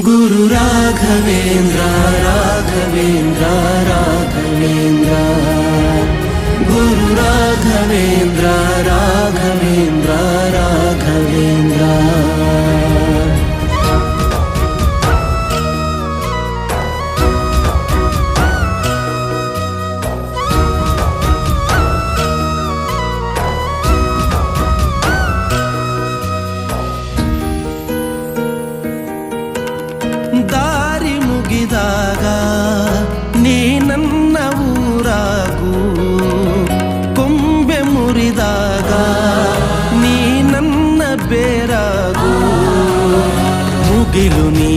ಗುರು ರಾಘವೇಂದ್ರ ರಾಘವೇಂದ್ರ ರಾಘವೇಂದ್ರ ಗುರು ರಾಘವೇಂದ್ರ ರಾಘವೇಂದ್ರ ರಾಘವೇಂದ್ರ ದಾರಿ ಮುಗಿದಾಗ ನೀ ನನ್ನ ಊರಾಗು, ಕೊಂಬೆ ಮುರಿದಾಗ ನೀ ನನ್ನ ಬೇರಾಗು, ಮುಗಿಲು ನೀ